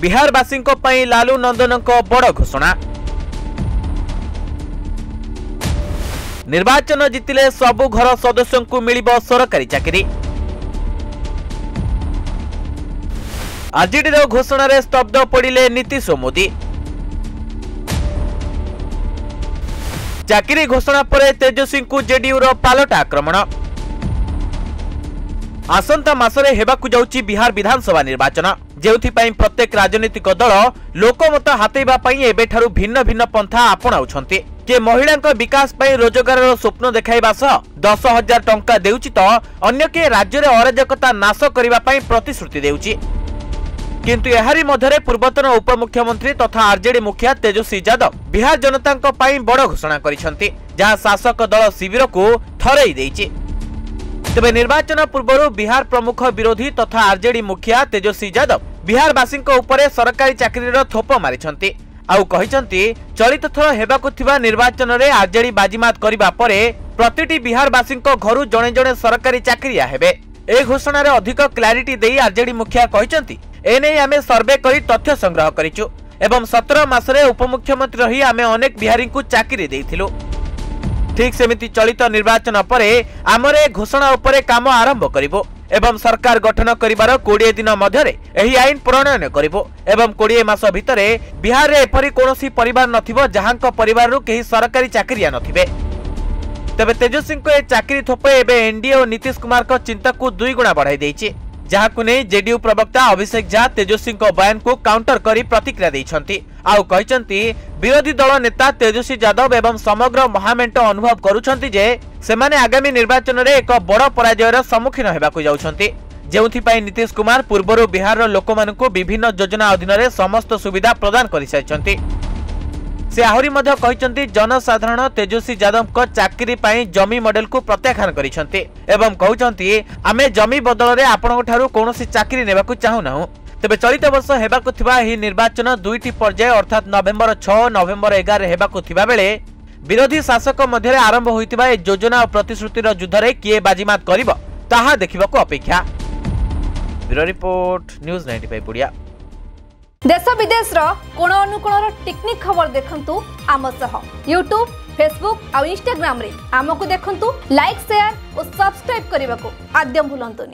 बिहारवासी लालू नंदन बड़ घोषणा। निर्वाचन जितिले सबु घर सदस्यों को मिलिबो सरकारी चाकरी। आरजेडी घोषणा रे स्तब्ध पड़िले नीतीश और मोदी। चाकरी घोषणा पर तेजस्वी को जेडीयू रो पालट आक्रमण। आसंता मासरे हेबाकु जाउची बिहार विधानसभा निर्वाचन, जेउथिपाई प्रत्येक राजनीतिक दल लोकमत हातेबा पई एबेठारु भिन्न भिन्न पंथा आपणाउछन्ति। के महिला विकास पई रोजगार स्वप्न देखाइबा सह 10,000 टंका देउची तो अन्य के राज्य रे अराजकता नाश करिबा पई प्रतिश्रुति देउची। किंतु एहारी मध्यरे पूर्वतन उपमुख्यमंत्री तथा आरजेडी मुखिया तेजस्वी यादव बिहार जनता पई बड़ घोषणा करिसंति, जहां शासक दल शिविर को थरई देइछि। तेबे निर्वाचन पूर्व बिहार प्रमुख विरोधी तथा आरजेडी मुखिया तेजस्वी यादव बिहारवासी उपरे सरकारी चाकरीर थोप मारिछंती। आउ कहिसंती चलित थर हेबाकु थिबा निर्वाचन रे आरजेडी बाजीमात करिबा परे प्रतिटी बिहारवासी घरु जणे जणे सरकारी चाकरिया हेबे। ए घोषणा रे अधिक क्लैरिटी देई आरजेडी मुखिया कहिसंती एने आमे सर्वे करी तथ्य संग्रह करिचु एवं 17 मासरे उपमुख्यमंत्री रही आमे अनेक बिहारी को चाकरी देइथिलु। ठीक सेमिति चलित निर्वाचन परे आमरे घोषणा उपरे काम आरंभ करिबो एवं सरकार गठन करिबार 20 दिन मध्यरे एही आईन प्रणयन करिबो एवं 20 मास भितरे बिहार रे एपरि कोनोसी परिवार नथिबो जहांक परिवार रु केही सरकारी चाकरिया नथिबे। तबे तेजस्वी को ए चाकरी थोपे एबे एनडीए और नीतीश कुमार को चिंता को 2 गुणा बढ़ाई देइछि, जहाकु नै जेडीयू प्रवक्ता अभिषेक झा तेजस्वी बयान को काउंटर करी प्रतिक्रिया दैछंती। आउ कहिसंती विरोधी दल नेता तेजस्वी यादव एवं समग्र महामेंट अनुभव करुछंती जे सेमाने आगामी निर्वाचन रे एक बड़ पराजयर सम्मुखीन हेबाकु जाउछंती, जेउथि पई नीतीश कुमार पूर्वरु बिहार लोकमानकु विभिन्न योजना अधीन रे समस्त सुविधा प्रदान करि साइछंती। से आहुरी मध्य कहिसंती जनसाधारण तेजस्वी यादव को चाकरी पाई जमी मॉडल को प्रत्याख्यान करिसंती एवं कहउचंती आमे जमी बदल रे आपन ठारू कोनोसी चाकरी नेबाकू चाहू नाहू। तबे चलित वर्ष हेबाकू थिबा एही निर्वाचन 2टी पर्याय अर्थात नवेम्बर 6 नवेम्बर 11 रे हेबाकू थिबा बेले विरोधी शासक मध्यरे आरंभ होइतिबा ए योजना और प्रतिश्रुतिर युद्ध रे किए बाजीमात करिवो ताहा देखिबाकू अपेक्षा। Bureau report news 95 पुडिया। देश विदेश कोण अनुकोण टेक्निक खबर देखंतु आम सह यूट्यूब फेसबुक और इंस्टाग्राम रे आमको देखंतु लाइक शेयर और सब्सक्राइब करने को आद्यम भूलंतुनि।